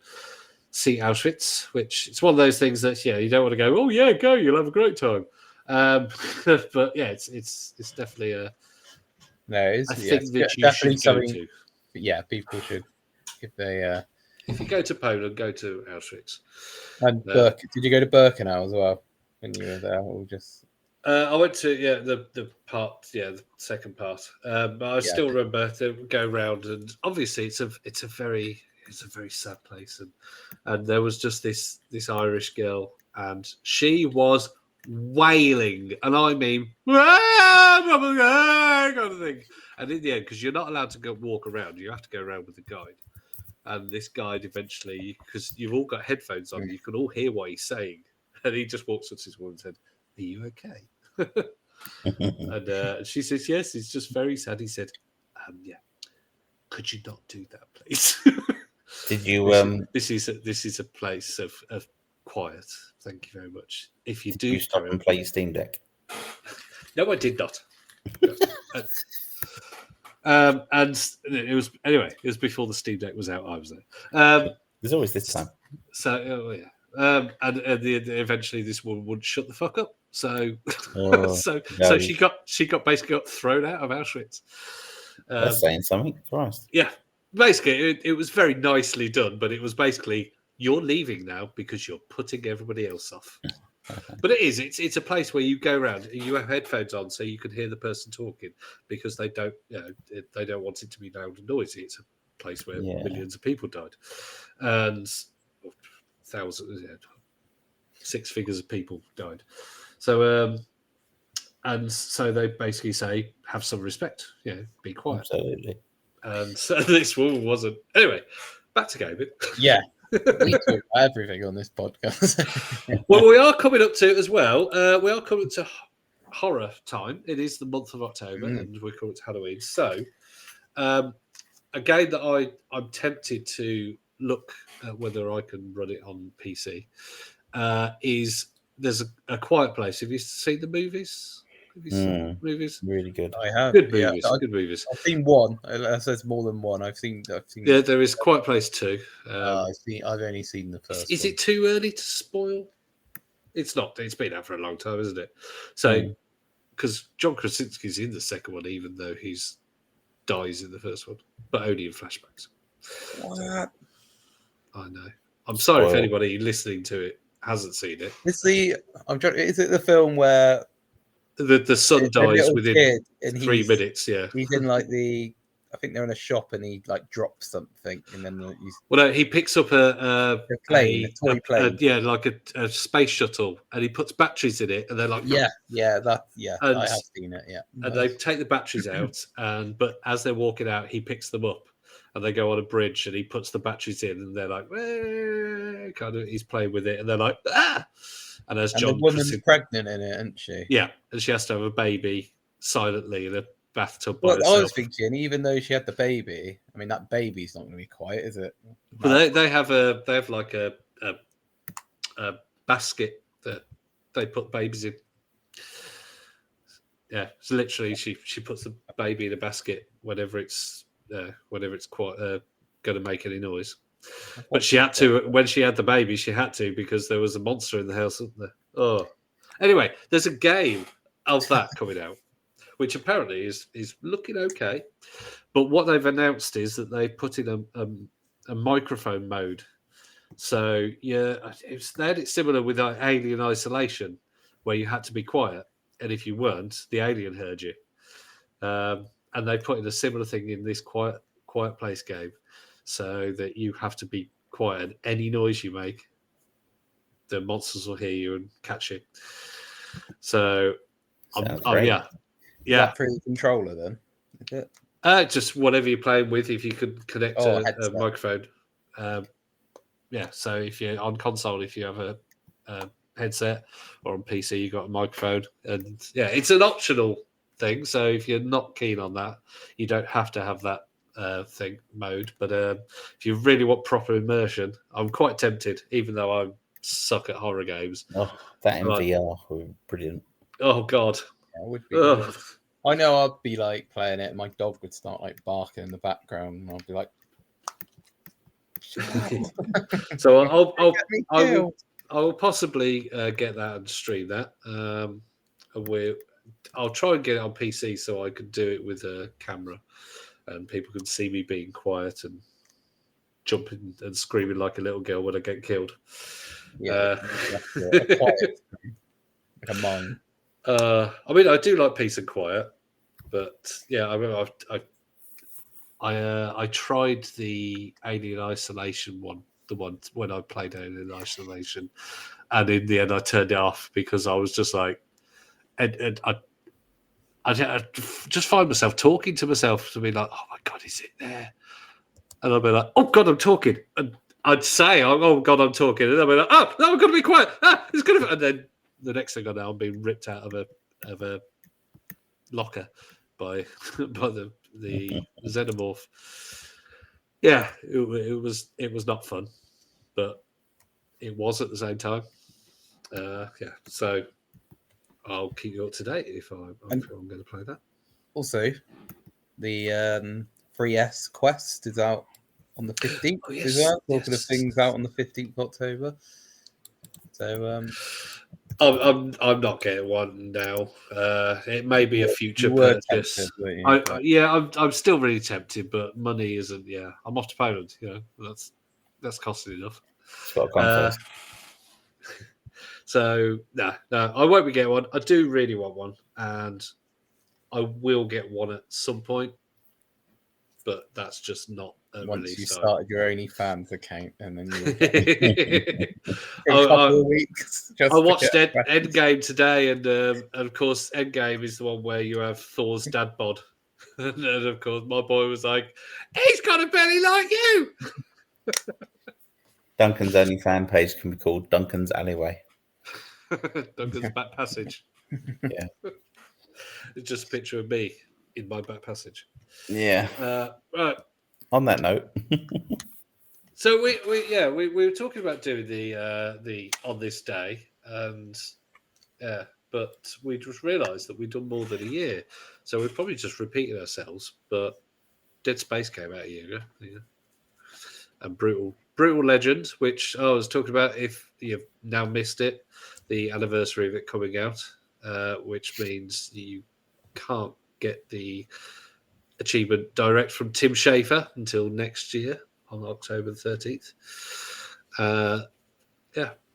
see Auschwitz, which it's one of those things that you don't want to go. Oh yeah, go! You'll have a great time. But yeah, it's definitely a thing that you definitely should go something. to. Yeah, people should if they. If you go to Poland, go to Auschwitz. And did you go to Birkenau as well when you were there, or just? I went to the second part. But I still remember to go around, and obviously it's a very sad place, and there was just this Irish girl, and she was wailing, and I mean kind of thing. And in the end, because you're not allowed to walk around, you have to go around with a guide. And this guide eventually, because you've all got headphones on, you can all hear what he's saying, and he just walks up to his woman and said, "Are you okay?" And she says, "Yes, it's just very sad." He said, "Yeah, could you not do that, please?" Did you? This is a place of quiet. Thank you very much. If you do, you stop and play your Steam Deck? No, I did not. And it was before the Steam Deck was out. I was there. There's always this time. So and eventually this woman would shut the fuck up. So so she basically got thrown out of Auschwitz. That's saying something. Christ. Yeah, basically it was very nicely done, but it was basically you're leaving now because you're putting everybody else off. But it's a place where you go around, you have headphones on so you can hear the person talking, because they don't want it to be loud and noisy. It's a place where millions of people died, and thousands, six figures of people died. So and so they basically say, have some respect, be quiet. Absolutely. And so this woman wasn't. Anyway, back to gaming. Yeah. We talk about everything on this podcast. Well, we are coming up to as well. We are coming to horror time. It is the month of October, and we're coming to Halloween. So, a game that I'm tempted to look at whether I can run it on PC is there's a Quiet Place. Have you seen the movies? Have you seen movies? Really good. I have. Good movies. Good movies. I've seen one. There's more than one. I've seen. Yeah, there is Quiet Place 2. I've only seen the first. Is it too early to spoil? It's not. It's been out for a long time, isn't it? So, because John Krasinski's in the second one, even though he's dies in the first one, but only in flashbacks. What? I know. I'm sorry if anybody listening to it hasn't seen it. Is it the film where the son dies within 3 minutes? Yeah, he's in I think they're in a shop and he drops something, and then he picks up a toy plane, like a space shuttle, and he puts batteries in it, and they're like, I have seen it, and they take the batteries out, but as they're walking out, he picks them up, and they go on a bridge, and he puts the batteries in, and they're like, kind of, he's playing with it, and they're like, ah, and as John, the woman's pregnant in it, isn't she? Yeah, and she has to have a baby silently in a bathtub. Well, I was thinking, even though she had the baby, I mean, that baby's not going to be quiet, is it? But they have like a basket that they put babies in. Yeah, so literally, she puts the baby in a basket whenever it's quite going to make any noise. But she had to when she had the baby. She had to because there was a monster in the house, wasn't there? Oh, anyway, there's a game of that coming out, which apparently is looking okay. But what they've announced is that they put in a microphone mode. So it's similar with Alien Isolation, where you had to be quiet, and if you weren't, the alien heard you. And they put in a similar thing in this quiet place game, so that you have to be quiet, and any noise you make, the monsters will hear you and catch you. So, Sounds great. yeah. Is that through the controller then? Is it? Just whatever you're playing with, if you could connect a headset. microphone. So if you're on console, if you have a headset, or on PC, you got a microphone, and it's an optional thing. So if you're not keen on that, you don't have to have that thing mode. But if you really want proper immersion, I'm quite tempted, even though I suck at horror games. Oh, that in VR would be brilliant. Oh God, that would be good. I know I'd be like playing it, and my dog would start like barking in the background, and I'd be like, so I will possibly get that and stream that. I'll try and get it on PC so I can do it with a camera, and people can see me being quiet and jumping and screaming like a little girl when I get killed. Yeah, like a mime. I mean, I do like peace and quiet, but I remember I tried the Alien Isolation one, the one when I played Alien Isolation, and in the end I turned it off because I was just like, and I just find myself talking to myself to be like, oh my God, is it there? And I'll be like, oh God, I'm talking. And I'd say, oh God, I'm talking. And I'll be like, oh, no, I've got to be quiet. It's good. And then the next thing I know, I'm being ripped out of a locker by the xenomorph. Yeah, it was not fun, but it was at the same time. So I'll keep you up to date if I'm going to play that. Also, the 3S Quest is out on the 15th. Oh, yes, as well. Talking of things out on the 15th of October. So I'm not getting one now. It may be a future purchase. Tempted, I'm still really tempted, but money isn't. Yeah, I'm off to Poland. That's costing enough. It's got to come first. So no, I won't be getting one. I do really want one, and I will get one at some point. But that's just not a once release. You started your OnlyFans account, and then you a couple of weeks. I watched Endgame today, and of course, Endgame is the one where you have Thor's dad bod, and of course, my boy was like, "He's got a belly like you." Duncan's only fan page can be called Duncan's Alleyway. Duncan's back passage. Yeah, it's just a picture of me in my back passage. Yeah. Right. On that note, so we were talking about doing the on this day, and but we just realised that we'd done more than a year, so we're probably just repeating ourselves. But Dead Space came out a year ago, and Brutal Legend, which I was talking about. If you've now missed it, the anniversary of it coming out, which means you can't get the achievement direct from Tim Schafer until next year on October the 13th.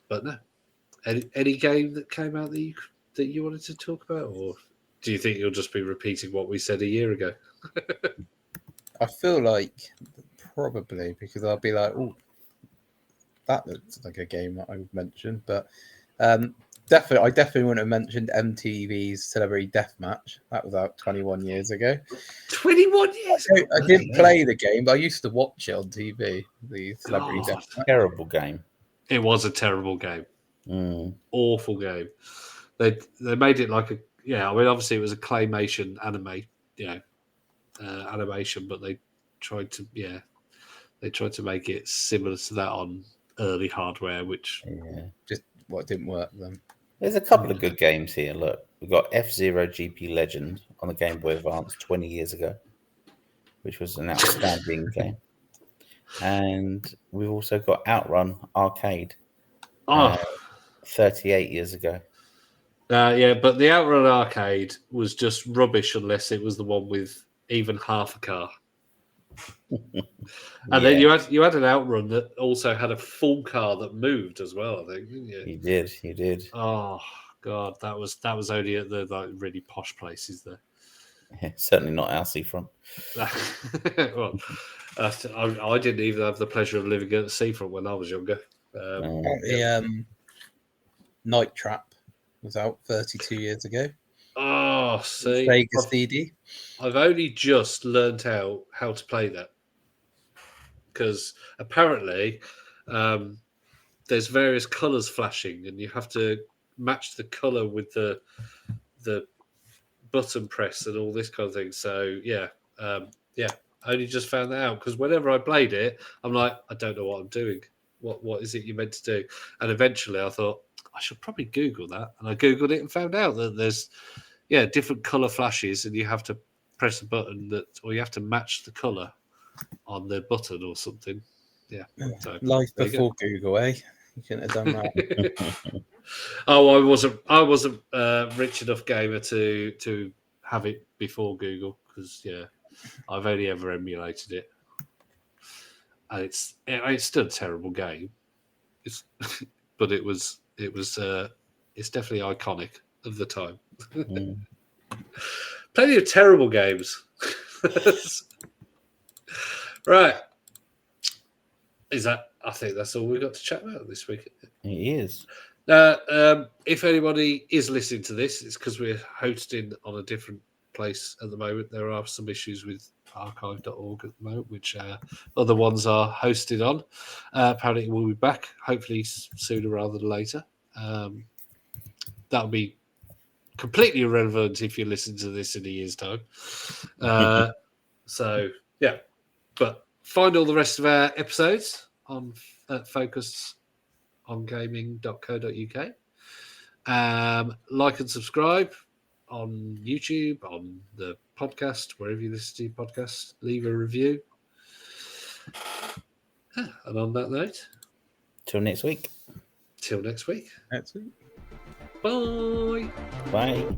But no. Any game that came out that you wanted to talk about, or do you think you'll just be repeating what we said a year ago? I feel like probably, because I'll be like, oh, that looks like a game that I would mention, but I definitely wouldn't have mentioned MTV's Celebrity Deathmatch. That was out 21 years ago. 21 years ago? I didn't play the game, but I used to watch it on TV, the Celebrity Deathmatch. Terrible game. It was a terrible game. Awful game. They made it like I mean, obviously it was a claymation animation, but they tried to make it similar to that on early hardware, which just didn't work then. There's a couple of good games here. Look, we've got F-Zero GP Legend on the Game Boy Advance 20 years ago, which was an outstanding game. And we've also got Outrun Arcade 38 years ago. But the Outrun Arcade was just rubbish unless it was the one with even half a car. And then you had an Outrun that also had a full car that moved as well, I think, didn't you? You did. Oh God, that was only at the really posh places there. Certainly not our seafront. Well, I didn't even have the pleasure of living at the seafront when I was younger. Apparently, Night Trap was out 32 years ago. Oh, see, Sega CD. I've only just learned how to play that because apparently there's various colours flashing, and you have to match the colour with the button press and all this kind of thing. So yeah, I only just found that out because whenever I played it, I'm like, I don't know what I'm doing. What is it you're meant to do? And eventually, I thought I should probably Google that, and I Googled it and found out that there's different color flashes, and you have to press a button or you have to match the color on the button or something. Yeah, so, Life before Google, eh? You couldn't have done that. I wasn't rich enough gamer to have it before Google because I've only ever emulated it, and it's still a terrible game. But it's definitely iconic of the time. Plenty of terrible games. Right. I think that's all we've got to chat about this week. It is. If anybody is listening to this, it's because we're hosting on a different place at the moment. There are some issues with archive.org at the moment, which other ones are hosted on. Apparently we'll be back, hopefully sooner rather than later. That'll be completely irrelevant if you listen to this in a year's time. So, yeah. But find all the rest of our episodes on focusongaming.co.uk. Like and subscribe on YouTube, on the podcast, wherever you listen to your podcast. Leave a review. And on that note, Till next week. Till next week. Next week. Bye. Bye.